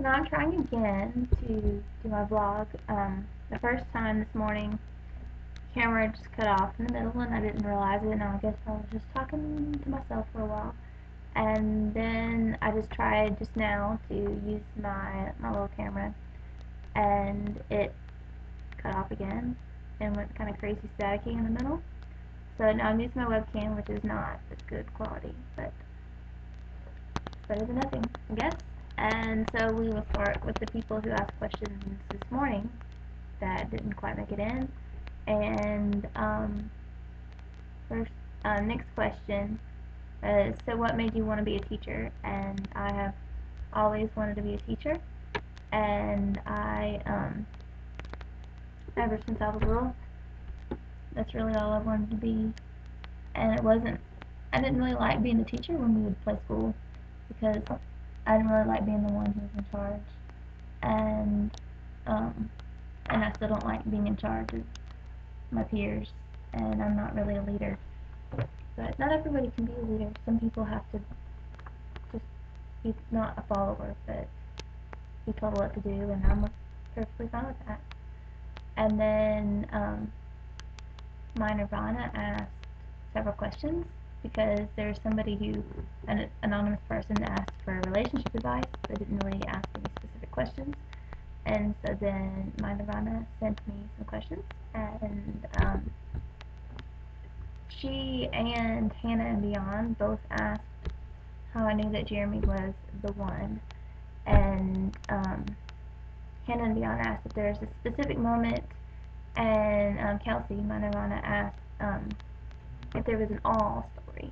So now I'm trying again to do my vlog. The first time this morning, camera just cut off in the middle and I didn't realize it, and I guess I was just talking to myself for a while. And then I just tried just now to use my little camera, and it cut off again and went kind of crazy staticky in the middle. So now I'm using my webcam, which is not as good quality, but it's better than nothing, I guess. And so we will start with the people who asked questions this morning that didn't quite make it in. And first, next question is, so what made you want to be a teacher? And I have always wanted to be a teacher, and ever since I was little, that's really all I wanted to be. And I didn't really like being a teacher when we would play school, because I didn't really like being the one who was in charge. And, um, and I still don't like being in charge of my peers, and I'm not really a leader. But not everybody can be a leader. Some people have to just be not a follower, but be told what to do, and I'm perfectly fine with that. And then my Nirvana asked several questions, because there's somebody an anonymous person asked for relationship advice, but didn't really ask any specific questions. And so then my Nirvana sent me some questions, and she and Hannah and Beyond both asked how I knew that Jeremy was the one. And Hannah and Beyond asked if there's a specific moment, and Kelsey, my Nirvana, asked if there was an all story.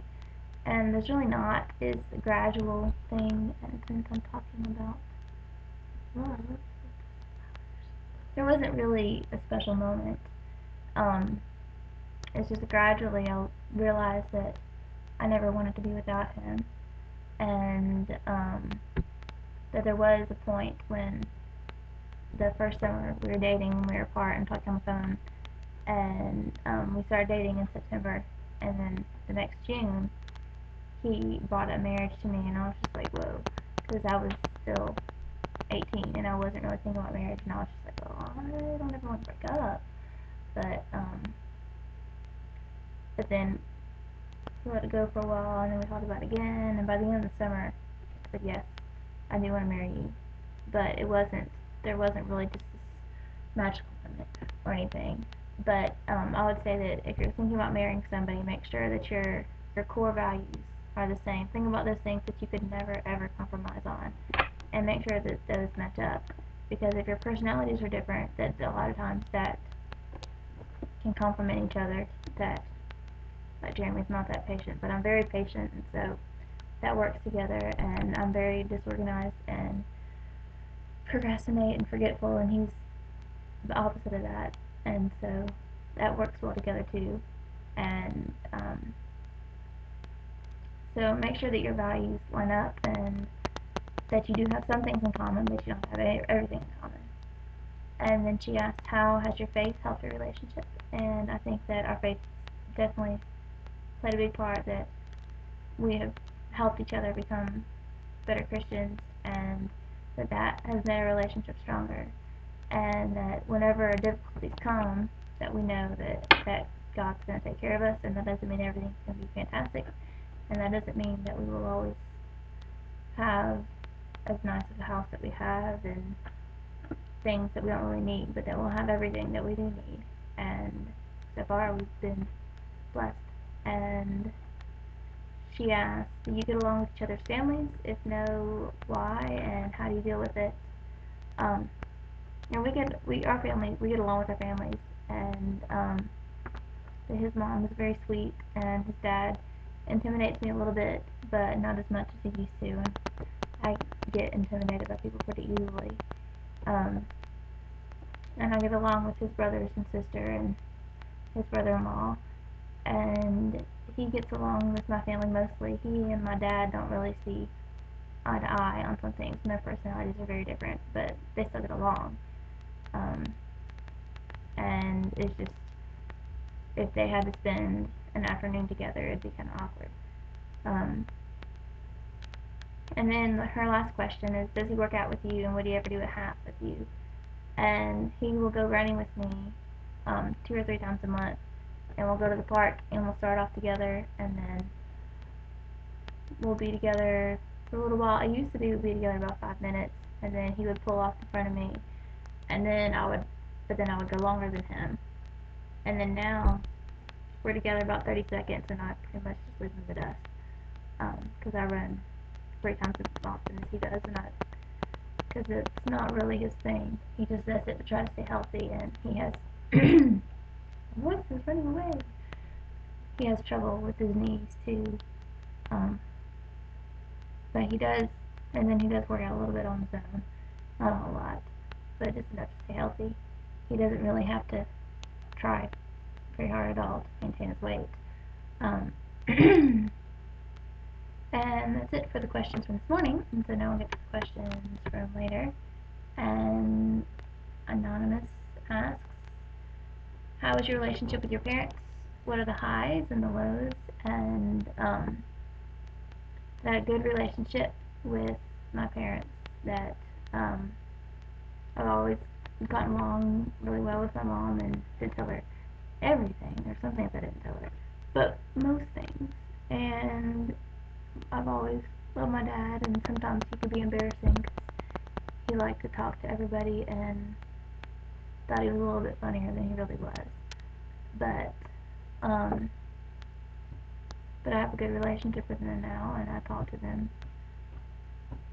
And there's really not. It's a gradual thing, and since I'm talking about love, there wasn't really a special moment. Um, it's just gradually I realized that I never wanted to be without him, and that there was a point when the first summer we were dating, we were apart and talking on the phone, and we started dating in September, and then the next June he brought up marriage to me, and I was just like, whoa, because I was still 18 and I wasn't really thinking about marriage, and I was just like, oh, I don't ever want to break up. But then we let it go for a while, and then we talked about it again, and by the end of the summer I said, yes, I do want to marry you. But there wasn't really just this magical moment or anything. But I would say that if you're thinking about marrying somebody, make sure that your core values are the same. Think about those things that you could never ever compromise on, and make sure that those match up. Because if your personalities are different, that a lot of times that can complement each other. That like Jeremy's not that patient, but I'm very patient, and so that works together. And I'm very disorganized and procrastinate and forgetful, and he's the opposite of that, and so that works well together too. And so make sure that your values line up, and that you do have some things in common, but you don't have everything in common. And then she asked, how has your faith helped your relationship? And I think that our faith definitely played a big part, that we have helped each other become better Christians, and that has made our relationship stronger. And that whenever difficulties come, that we know that God's going to take care of us, and that doesn't mean everything's going to be fantastic, and that doesn't mean that we will always have as nice of a house that we have, and things that we don't really need, but that we'll have everything that we do need. And so far we've been blessed. And she asked, do you get along with each other's families? If no, why? And how do you deal with it? Um, and our family, we get along with our families. And his mom is very sweet, and his dad intimidates me a little bit, but not as much as he used to. And I get intimidated by people pretty easily. Um, and I get along with his brothers and sister and his brother-in-law, and he gets along with my family mostly. He and my dad don't really see eye to eye on some things, and their personalities are very different, but they still get along. Um, and it's just, if they had to spend an afternoon together, it'd be kind of awkward. Um, And then her last question is, does he work out with you, and would he ever do a half with you? And he will go running with me 2 or 3 times a month, and we'll go to the park, and we'll start off together, and then we'll be together for a little while. I used to be together about 5 minutes, and then he would pull off in front of me, and then I would go longer than him. And then now we're together about 30 seconds, and I pretty much just leave him to the dust. Because I run 3 times as often as he does, and because it's not really his thing. He just does it to try to stay healthy, and he has what's this running away? He has trouble with his knees too. Um, but he does, and then he does work out a little bit on his own, not a whole lot, but just enough to stay healthy. He doesn't really have to try very hard at all to maintain his weight. Um, and that's it for the questions from this morning. And so now we'll get to the questions from later. And Anonymous asks, how is your relationship with your parents? What are the highs and the lows? And I had a good relationship with my parents, that I've always gotten along really well with my mom and didn't tell her everything. There's some things I didn't tell her, but most things. And I've always loved my dad, and sometimes he could be embarrassing because he liked to talk to everybody and thought he was a little bit funnier than he really was. But um, but I have a good relationship with them now, and I talk to them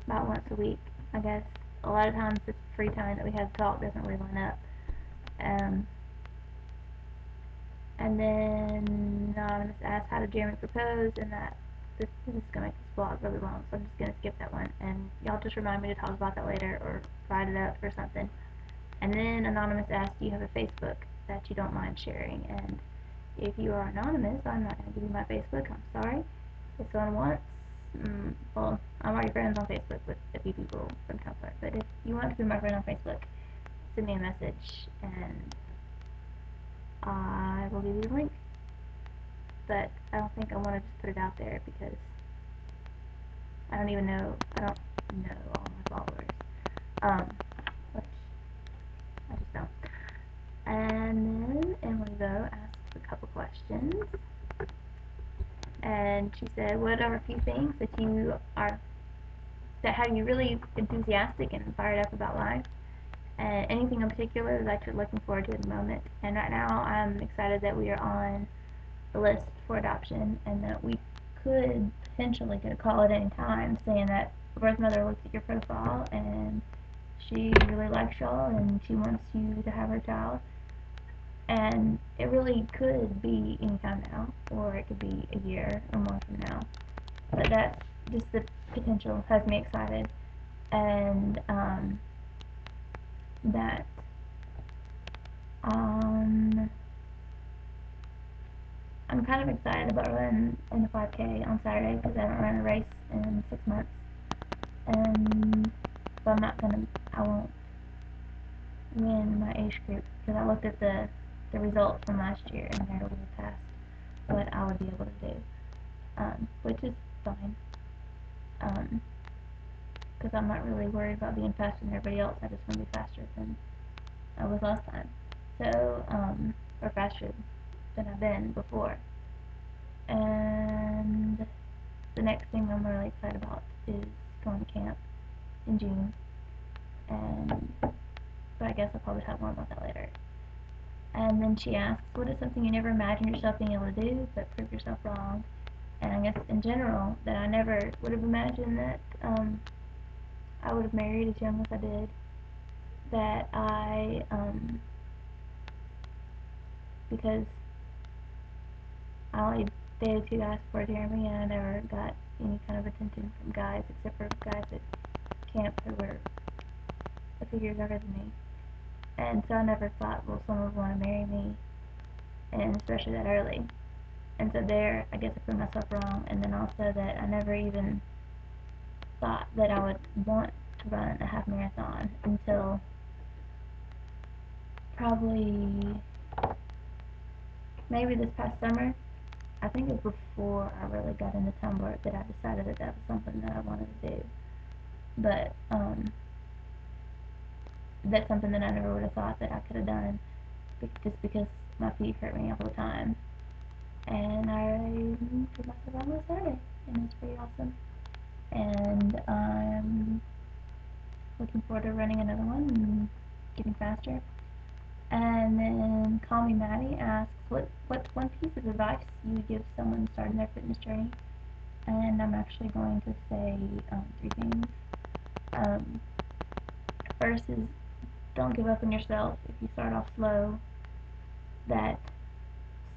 about once a week. I guess a lot of times the free time that we have to talk doesn't really line up. Um, and then Anonymous asked, how did Jeremy propose? And that this is going to make this vlog really long, so I'm just going to skip that one. And y'all just remind me to talk about that later, or write it up or something. And then Anonymous asked, do you have a Facebook that you don't mind sharing? And if you are anonymous, I'm not going to give you my Facebook. I'm sorry. If someone wants, well, I'm already friends on Facebook with a few people from Tumblr. But if you want to be my friend on Facebook, send me a message, and I will give you the link. But I don't think I want to just put it out there because I don't know all my followers. Which I just don't. And then Emily Bo asks a couple questions. And she said, what are a few things that have you really enthusiastic and fired up about life? And anything in particular that you're looking forward to at the moment? And right now, I'm excited that we are on the list for adoption, and that we could potentially get a call at any time saying that a birth mother looked at your profile and she really likes y'all and she wants you to have her child. And it really could be any time now, or it could be a year or more from now. But that's just the potential has me excited, and that I'm kind of excited about running in the 5K on Saturday because I haven't run a race in 6 months, and so I won't win my age group because I looked at the results from last year and they're a little past what I would be able to do, which is fine, because I'm not really worried about being faster than everybody else. I just want to be faster than I was last time, so or faster than I've been before. And the next thing I'm really excited about is going to camp in June, and but I guess I'll probably talk more about that later. And then she asks, what is something you never imagined yourself being able to do, but prove yourself wrong? And I guess in general, that I never would have imagined that I would have married as young as I did. That because I only dated 2 guys before Jeremy, and I never got any kind of attention from guys except for guys at camp who were a few years younger than me. And so I never thought, well, someone would want to marry me, and especially that early. And so there, I guess I proved myself wrong. And then also that I never even thought that I would want to run a half marathon until probably maybe this past summer. I think it was before I really got into Tumblr that I decided that that was something that I wanted to do. But that's something that I never would have thought that I could have done, just because my feet hurt me all the time. And I did myself on last Saturday, and it's pretty awesome. And I'm looking forward to running another one and getting faster. And then Call Me Maddie asks, what's one piece of advice you would give someone starting their fitness journey? And I'm actually going to say three things. Um, First is, don't give up on yourself. If you start off slow, that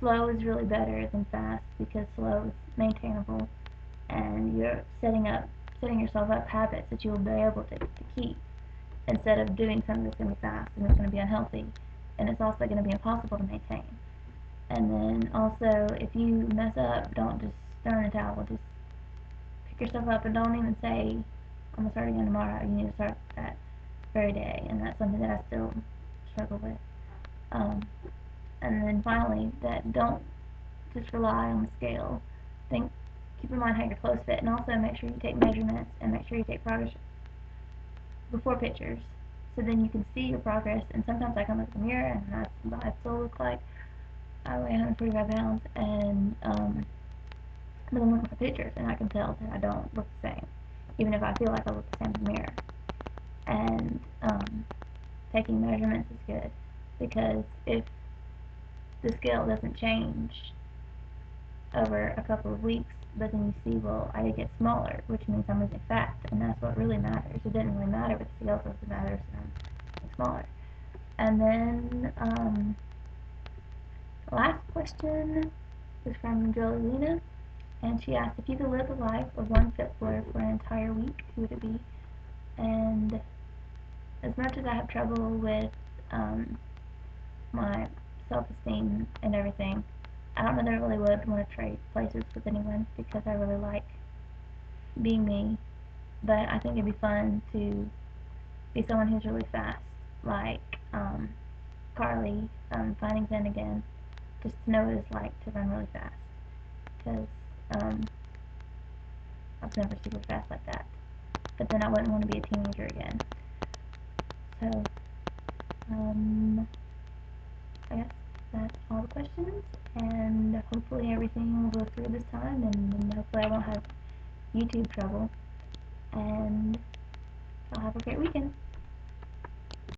slow is really better than fast, because slow is maintainable, and you're setting yourself up habits that you'll be able to keep, instead of doing something that's going to be fast and it's going to be unhealthy, and it's also going to be impossible to maintain. And then also, if you mess up, don't just throw in the towel. Just pick yourself up and don't even say, I'm going to start again tomorrow. You need to start that very day, and that's something that I still struggle with. Um, and then finally, that don't just rely on the scale. Think, keep in mind how your clothes fit, and also make sure you take measurements and make sure you take progress before pictures, so then you can see your progress. And sometimes I come look in the mirror and that's what I still look like. I weigh 145 pounds, and but I'm looking at pictures and I can tell that I don't look the same, even if I feel like I look the same in the mirror. And taking measurements is good, because if the scale doesn't change over a couple of weeks, but then you see, well, I did get smaller, which means I'm losing fat, and that's what really matters. It didn't really matter with the scale, so it matters that I'm smaller. And then last question is from Jolina, and she asked, if you could live the life of one Fitfler for an entire week, who would it be? And as much as I have trouble with my self-esteem and everything, I don't know that I really would want to trade places with anyone, because I really like being me. But I think it'd be fun to be someone who's really fast, like Carly, Finding Zen again, just to know what it's like to run really fast, because um, I was never super fast like that. But then I wouldn't want to be a teenager again. So, I guess that's all the questions, and hopefully everything will go through this time, and hopefully I won't have YouTube trouble, and I'll have a great weekend.